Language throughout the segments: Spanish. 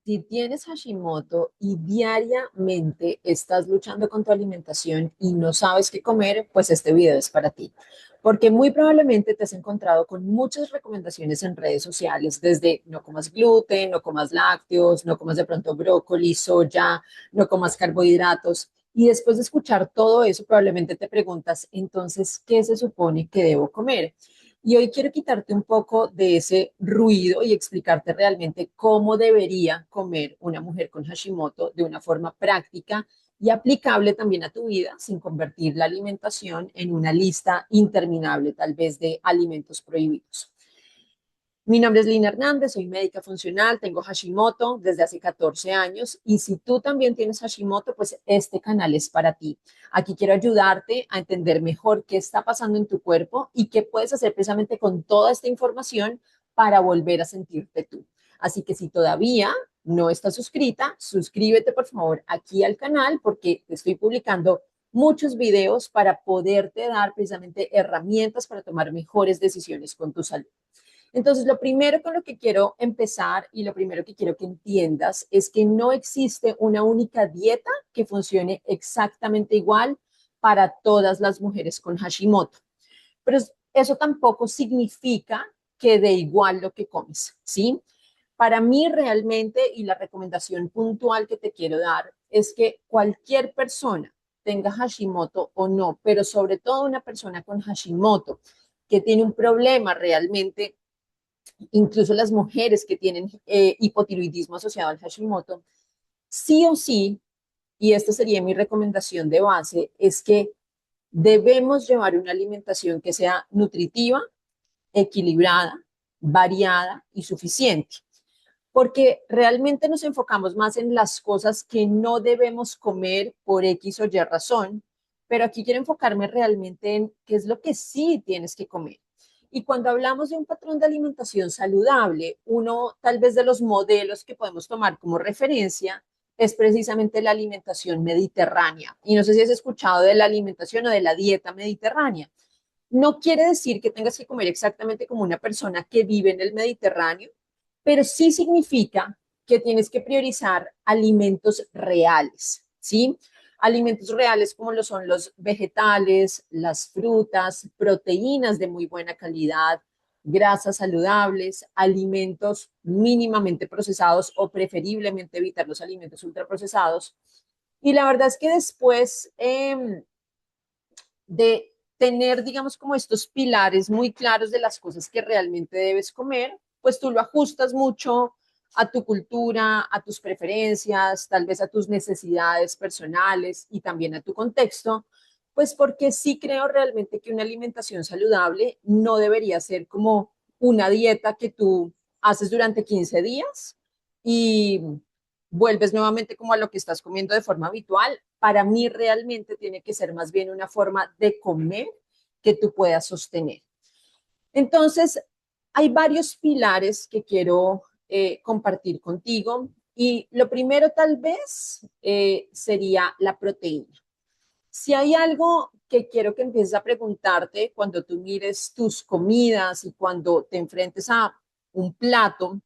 Si tienes Hashimoto y diariamente estás luchando con tu alimentación y no sabes qué comer, pues este video es para ti. Porque muy probablemente te has encontrado con muchas recomendaciones en redes sociales, desde no comas gluten, no comas lácteos, no comas de pronto brócoli, soya, no comas carbohidratos. Y después de escuchar todo eso, probablemente te preguntas, entonces, ¿qué se supone que debo comer? Y hoy quiero quitarte un poco de ese ruido y explicarte realmente cómo debería comer una mujer con Hashimoto de una forma práctica y aplicable también a tu vida, sin convertir la alimentación en una lista interminable, tal vez de alimentos prohibidos. Mi nombre es Lina Hernández, soy médica funcional, tengo Hashimoto desde hace 14 años y si tú también tienes Hashimoto, pues este canal es para ti. Aquí quiero ayudarte a entender mejor qué está pasando en tu cuerpo y qué puedes hacer precisamente con toda esta información para volver a sentirte tú. Así que si todavía no estás suscrita, suscríbete por favor aquí al canal porque te estoy publicando muchos videos para poderte dar precisamente herramientas para tomar mejores decisiones con tu salud. Entonces, lo primero con lo que quiero empezar y lo primero que quiero que entiendas es que no existe una única dieta que funcione exactamente igual para todas las mujeres con Hashimoto. Pero eso tampoco significa que de igual lo que comes, ¿sí? Para mí realmente, y la recomendación puntual que te quiero dar, es que cualquier persona tenga Hashimoto o no, pero sobre todo una persona con Hashimoto que tiene un problema realmente, incluso las mujeres que tienen hipotiroidismo asociado al Hashimoto, sí o sí, y esta sería mi recomendación de base, es que debemos llevar una alimentación que sea nutritiva, equilibrada, variada y suficiente, porque realmente nos enfocamos más en las cosas que no debemos comer por X o Y razón, pero aquí quiero enfocarme realmente en qué es lo que sí tienes que comer. Y cuando hablamos de un patrón de alimentación saludable, uno tal vez de los modelos que podemos tomar como referencia es precisamente la alimentación mediterránea. Y no sé si has escuchado de la alimentación o de la dieta mediterránea. No quiere decir que tengas que comer exactamente como una persona que vive en el Mediterráneo, pero sí significa que tienes que priorizar alimentos reales, ¿sí? Alimentos reales como lo son los vegetales, las frutas, proteínas de muy buena calidad, grasas saludables, alimentos mínimamente procesados o preferiblemente evitar los alimentos ultraprocesados. Y la verdad es que después de tener, digamos, como estos pilares muy claros de las cosas que realmente debes comer, pues tú lo ajustas mucho a tu cultura, a tus preferencias, tal vez a tus necesidades personales y también a tu contexto, pues porque sí creo realmente que una alimentación saludable no debería ser como una dieta que tú haces durante 15 días y vuelves nuevamente como a lo que estás comiendo de forma habitual. Para mí realmente tiene que ser más bien una forma de comer que tú puedas sostener. Entonces, hay varios pilares que quiero compartir contigo y lo primero tal vez sería la proteína. Si hay algo que quiero que empieces a preguntarte cuando tú mires tus comidas y cuando te enfrentes a un plato,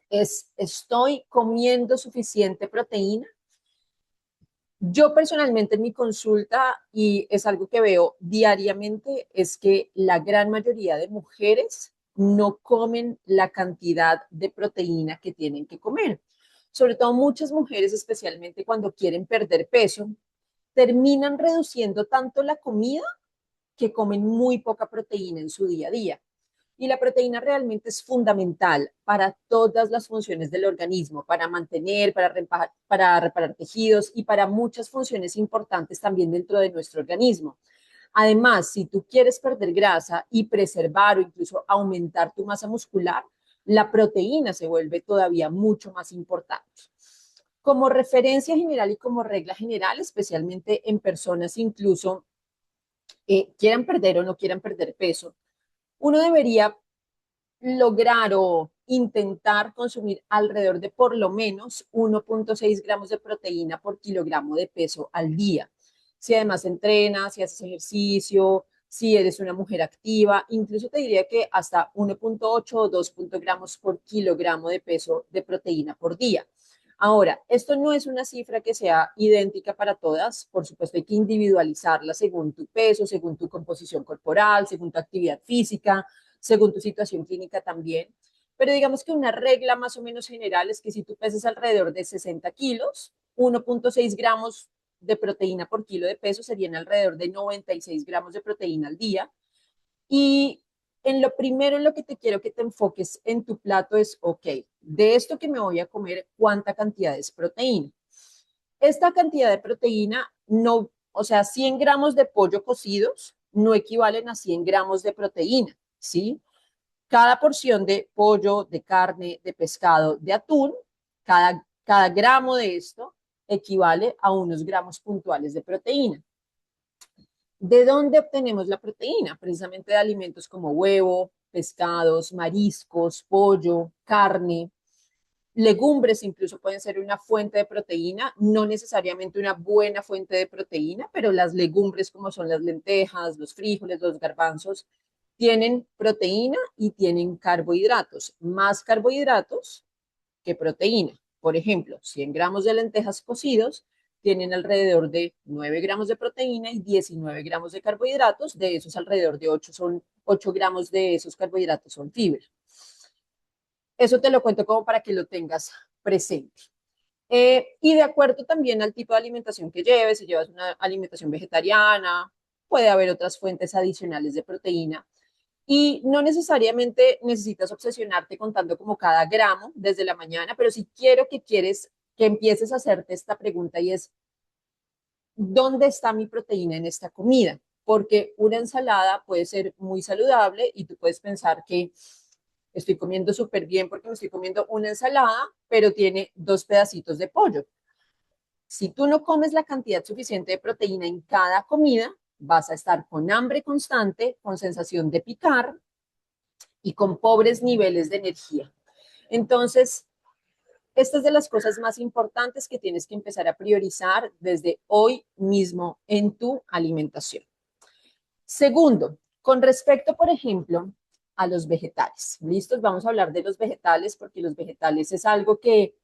es, ¿estoy comiendo suficiente proteína? Yo personalmente en mi consulta, y es algo que veo diariamente, es que la gran mayoría de mujeres no comen la cantidad de proteína que tienen que comer. Sobre todo muchas mujeres, especialmente cuando quieren perder peso, terminan reduciendo tanto la comida que comen muy poca proteína en su día a día. Y la proteína realmente es fundamental para todas las funciones del organismo, para mantener, para reparar tejidos y para muchas funciones importantes también dentro de nuestro organismo. Además, si tú quieres perder grasa y preservar o incluso aumentar tu masa muscular, la proteína se vuelve todavía mucho más importante. Como referencia general y como regla general, especialmente en personas incluso quieran perder o no quieran perder peso, uno debería lograr o intentar consumir alrededor de por lo menos 1,6 gramos de proteína por kilogramo de peso al día. Si además entrenas, si haces ejercicio, si eres una mujer activa, incluso te diría que hasta 1,8 o 2 gramos por kilogramo de peso de proteína por día. Ahora, esto no es una cifra que sea idéntica para todas, por supuesto hay que individualizarla según tu peso, según tu composición corporal, según tu actividad física, según tu situación clínica también, pero digamos que una regla más o menos general es que si tú pesas alrededor de 60 kilos, 1,6 gramos de proteína por kilo de peso serían alrededor de 96 gramos de proteína al día. Y en lo primero en lo que te quiero que te enfoques en tu plato es, ok, de esto que me voy a comer, ¿cuánta cantidad es proteína? Esta cantidad de proteína no, o sea, 100 gramos de pollo cocidos no equivalen a 100 gramos de proteína, ¿sí? Cada porción de pollo, de carne, de pescado, de atún, cada gramo de esto equivale a unos gramos puntuales de proteína. ¿De dónde obtenemos la proteína? Precisamente de alimentos como huevo, pescados, mariscos, pollo, carne, legumbres incluso pueden ser una fuente de proteína, no necesariamente una buena fuente de proteína, pero las legumbres como son las lentejas, los frijoles, los garbanzos, tienen proteína y tienen carbohidratos, más carbohidratos que proteína. Por ejemplo, 100 gramos de lentejas cocidos tienen alrededor de 9 gramos de proteína y 19 gramos de carbohidratos, de esos alrededor de 8 gramos de esos carbohidratos son fibra. Eso te lo cuento como para que lo tengas presente. Y de acuerdo también al tipo de alimentación que lleves, si llevas una alimentación vegetariana, puede haber otras fuentes adicionales de proteína. Y no necesariamente necesitas obsesionarte contando como cada gramo desde la mañana, pero sí quieres que empieces a hacerte esta pregunta y es, ¿dónde está mi proteína en esta comida? Porque una ensalada puede ser muy saludable y tú puedes pensar que estoy comiendo súper bien porque me estoy comiendo una ensalada, pero tiene 2 pedacitos de pollo. Si tú no comes la cantidad suficiente de proteína en cada comida, vas a estar con hambre constante, con sensación de picar y con pobres niveles de energía. Entonces, esta es de las cosas más importantes que tienes que empezar a priorizar desde hoy mismo en tu alimentación. Segundo, con respecto, por ejemplo, a los vegetales. ¿Listos? Vamos a hablar de los vegetales porque los vegetales es algo que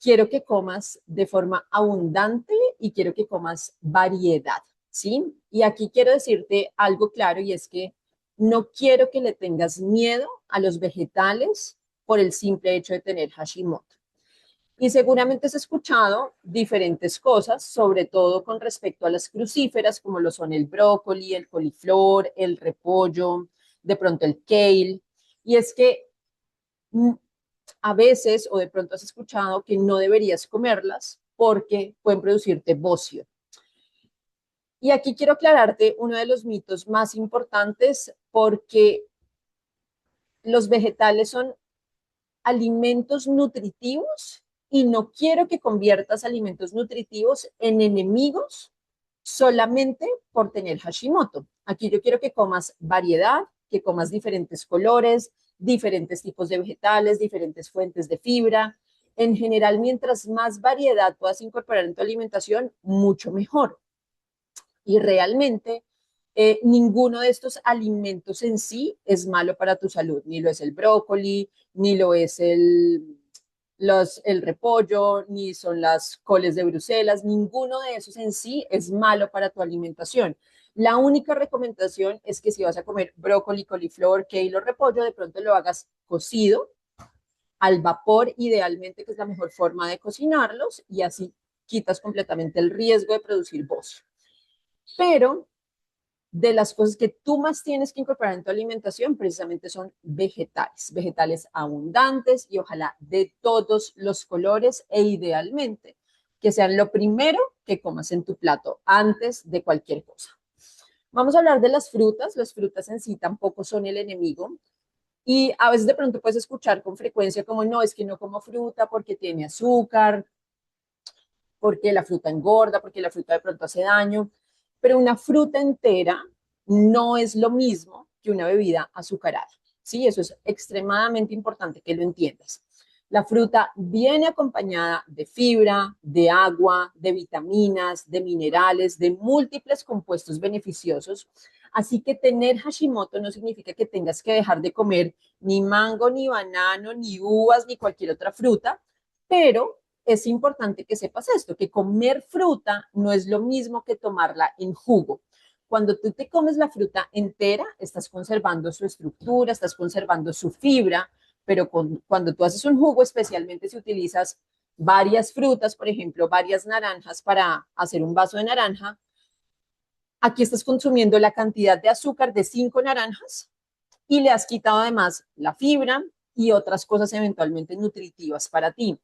quiero que comas de forma abundante y quiero que comas variedad, ¿sí? Y aquí quiero decirte algo claro y es que no quiero que le tengas miedo a los vegetales por el simple hecho de tener Hashimoto. Y seguramente has escuchado diferentes cosas, sobre todo con respecto a las crucíferas, como lo son el brócoli, el coliflor, el repollo, de pronto el kale. Y es que a veces, o de pronto has escuchado que no deberías comerlas porque pueden producirte bocio. Y aquí quiero aclararte uno de los mitos más importantes porque los vegetales son alimentos nutritivos y no quiero que conviertas alimentos nutritivos en enemigos solamente por tener Hashimoto. Aquí yo quiero que comas variedad, que comas diferentes colores, diferentes tipos de vegetales, diferentes fuentes de fibra. En general, mientras más variedad puedas incorporar en tu alimentación, mucho mejor. Y realmente ninguno de estos alimentos en sí es malo para tu salud, ni lo es el brócoli, ni lo es el repollo, ni son las coles de Bruselas, ninguno de esos en sí es malo para tu alimentación. La única recomendación es que si vas a comer brócoli, coliflor, kale o repollo, de pronto lo hagas cocido al vapor, idealmente, que es la mejor forma de cocinarlos, y así quitas completamente el riesgo de producir bocio. Pero de las cosas que tú más tienes que incorporar en tu alimentación precisamente son vegetales, vegetales abundantes y ojalá de todos los colores e idealmente que sean lo primero que comas en tu plato antes de cualquier cosa. Vamos a hablar de las frutas en sí tampoco son el enemigo y a veces de pronto puedes escuchar con frecuencia como no, es que no como fruta porque tiene azúcar, porque la fruta engorda, porque la fruta de pronto hace daño, pero una fruta entera no es lo mismo que una bebida azucarada. Sí, eso es extremadamente importante que lo entiendas. La fruta viene acompañada de fibra, de agua, de vitaminas, de minerales, de múltiples compuestos beneficiosos, Así que tener Hashimoto no significa que tengas que dejar de comer ni mango, ni banano, ni uvas, ni cualquier otra fruta, pero es importante que sepas esto, que comer fruta no es lo mismo que tomarla en jugo. Cuando tú te comes la fruta entera, estás conservando su estructura, estás conservando su fibra, pero cuando tú haces un jugo, especialmente si utilizas varias frutas, por ejemplo, varias naranjas para hacer un vaso de naranja, aquí estás consumiendo la cantidad de azúcar de 5 naranjas y le has quitado además la fibra y otras cosas eventualmente nutritivas para ti.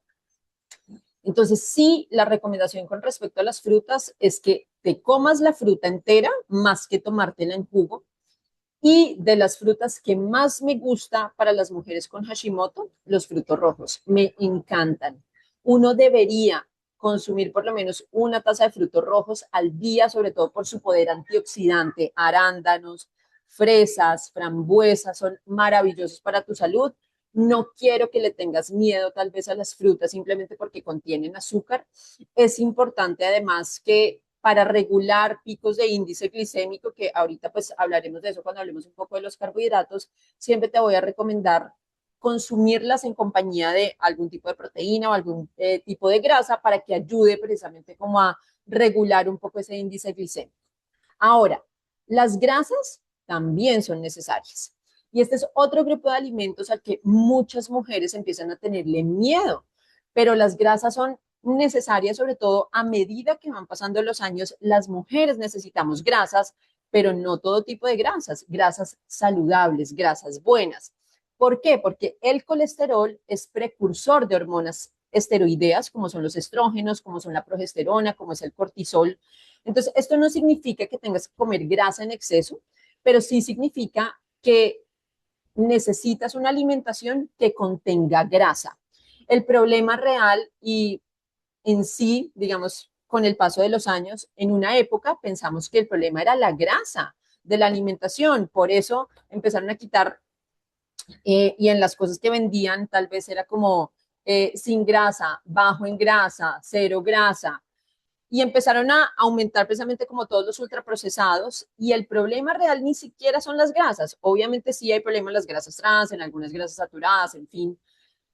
Entonces, sí, la recomendación con respecto a las frutas es que te comas la fruta entera más que tomártela en jugo. Y de las frutas que más me gusta para las mujeres con Hashimoto, los frutos rojos. Me encantan. Uno debería consumir por lo menos una taza de frutos rojos al día, sobre todo por su poder antioxidante. Arándanos, fresas, frambuesas, son maravillosos para tu salud. No quiero que le tengas miedo tal vez a las frutas simplemente porque contienen azúcar. Es importante además que para regular picos de índice glicémico, que ahorita pues hablaremos de eso cuando hablemos un poco de los carbohidratos, siempre te voy a recomendar consumirlas en compañía de algún tipo de proteína o algún tipo de grasa para que ayude precisamente como a regular un poco ese índice glicémico. Ahora, las grasas también son necesarias. Y este es otro grupo de alimentos al que muchas mujeres empiezan a tenerle miedo, pero las grasas son necesarias, sobre todo a medida que van pasando los años, las mujeres necesitamos grasas, pero no todo tipo de grasas, grasas saludables, grasas buenas. ¿Por qué? Porque el colesterol es precursor de hormonas esteroideas, como son los estrógenos, como son la progesterona, como es el cortisol. Entonces, esto no significa que tengas que comer grasa en exceso, pero sí significa que necesitas una alimentación que contenga grasa. El problema real y en sí, digamos, con el paso de los años, en una época pensamos que el problema era la grasa de la alimentación, por eso empezaron a quitar y en las cosas que vendían tal vez era como sin grasa, bajo en grasa, cero grasa, y empezaron a aumentar precisamente como todos los ultraprocesados y el problema real ni siquiera son las grasas. Obviamente sí hay problema en las grasas trans, en algunas grasas saturadas, en fin,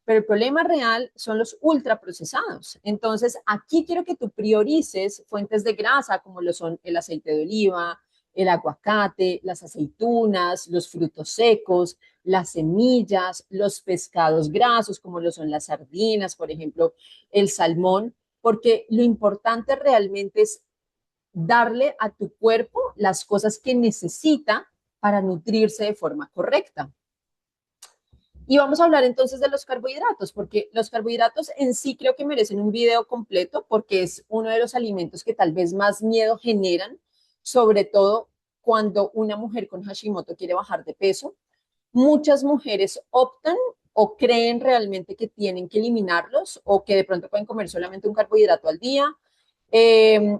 pero el problema real son los ultraprocesados. Entonces, aquí quiero que tú priorices fuentes de grasa como lo son el aceite de oliva, el aguacate, las aceitunas, los frutos secos, las semillas, los pescados grasos como lo son las sardinas, por ejemplo, el salmón, porque lo importante realmente es darle a tu cuerpo las cosas que necesita para nutrirse de forma correcta. Y vamos a hablar entonces de los carbohidratos, porque los carbohidratos en sí creo que merecen un video completo porque es uno de los alimentos que tal vez más miedo generan, sobre todo cuando una mujer con Hashimoto quiere bajar de peso. Muchas mujeres optan o creen realmente que tienen que eliminarlos o que de pronto pueden comer solamente un carbohidrato al día,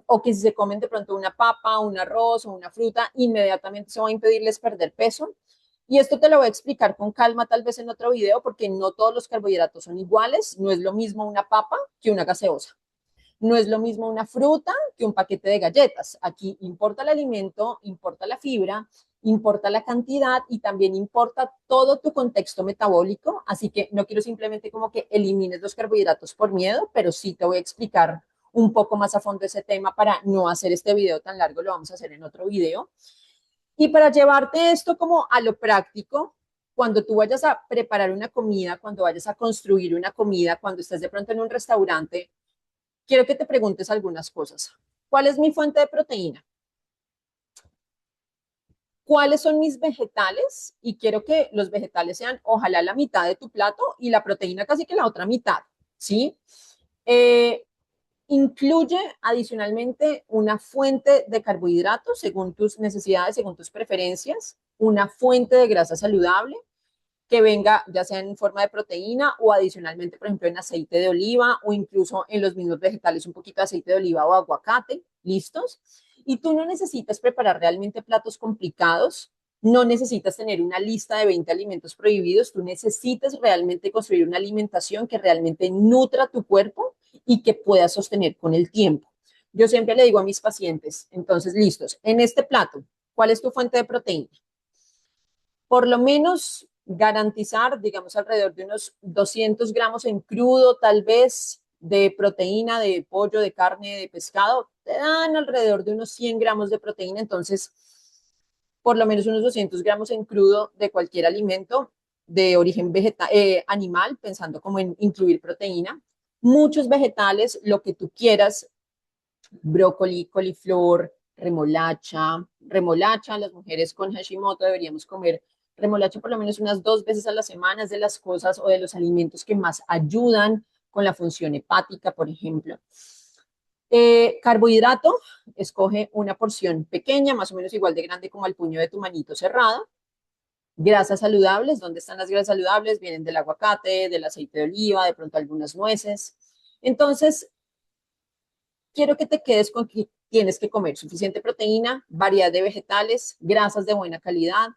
o que si se comen de pronto una papa, un arroz o una fruta, inmediatamente se va a impedirles perder peso. Y esto te lo voy a explicar con calma tal vez en otro video porque no todos los carbohidratos son iguales. No es lo mismo una papa que una gaseosa. No es lo mismo una fruta que un paquete de galletas. Aquí importa el alimento, importa la fibra, importa la cantidad y también importa todo tu contexto metabólico. Así que no quiero simplemente como que elimines los carbohidratos por miedo, pero sí te voy a explicar un poco más a fondo ese tema para no hacer este video tan largo, lo vamos a hacer en otro video. Y para llevarte esto como a lo práctico, cuando tú vayas a preparar una comida, cuando vayas a construir una comida, cuando estés de pronto en un restaurante, quiero que te preguntes algunas cosas. ¿Cuál es mi fuente de proteína? ¿Cuáles son mis vegetales? Y quiero que los vegetales sean ojalá la mitad de tu plato y la proteína casi que la otra mitad, ¿sí? Eh, Incluye adicionalmente una fuente de carbohidratos según tus necesidades, según tus preferencias, una fuente de grasa saludable que venga ya sea en forma de proteína o adicionalmente, por ejemplo, en aceite de oliva o incluso en los mismos vegetales un poquito de aceite de oliva o aguacate, listos. Y tú no necesitas preparar realmente platos complicados, no necesitas tener una lista de 20 alimentos prohibidos, tú necesitas realmente construir una alimentación que realmente nutra tu cuerpo y que puedas sostener con el tiempo. Yo siempre le digo a mis pacientes, entonces, listos, en este plato, ¿Cuál es tu fuente de proteína? Por lo menos garantizar, digamos, alrededor de unos 200 gramos en crudo, tal vez, de proteína, de pollo, de carne, de pescado, te dan alrededor de unos 100 gramos de proteína, entonces, por lo menos unos 200 gramos en crudo de cualquier alimento de origen animal, pensando como en incluir proteína. Muchos vegetales, lo que tú quieras, brócoli, coliflor, remolacha. Las mujeres con Hashimoto deberíamos comer remolacha por lo menos unas 2 veces a la semana. Es de las cosas o de los alimentos que más ayudan con la función hepática, por ejemplo. Carbohidrato, escoge una porción pequeña, más o menos igual de grande como el puño de tu manito cerrado. Grasas saludables, ¿dónde están las grasas saludables? Vienen del aguacate, del aceite de oliva, de pronto algunas nueces. Entonces, quiero que te quedes con que tienes que comer suficiente proteína, variedad de vegetales, grasas de buena calidad,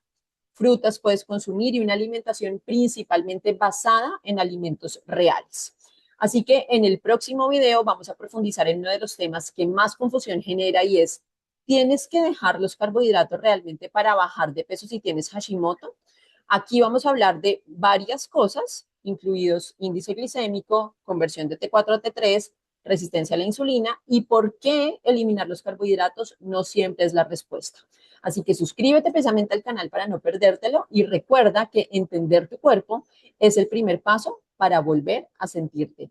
frutas puedes consumir y una alimentación principalmente basada en alimentos reales. Así que en el próximo video vamos a profundizar en uno de los temas que más confusión genera y es, ¿tienes que dejar los carbohidratos realmente para bajar de peso si tienes Hashimoto? Aquí vamos a hablar de varias cosas, incluidos índice glicémico, conversión de T4 a T3, resistencia a la insulina y por qué eliminar los carbohidratos no siempre es la respuesta. Así que suscríbete precisamente al canal para no perdértelo y recuerda que entender tu cuerpo es el primer paso para volver a sentirte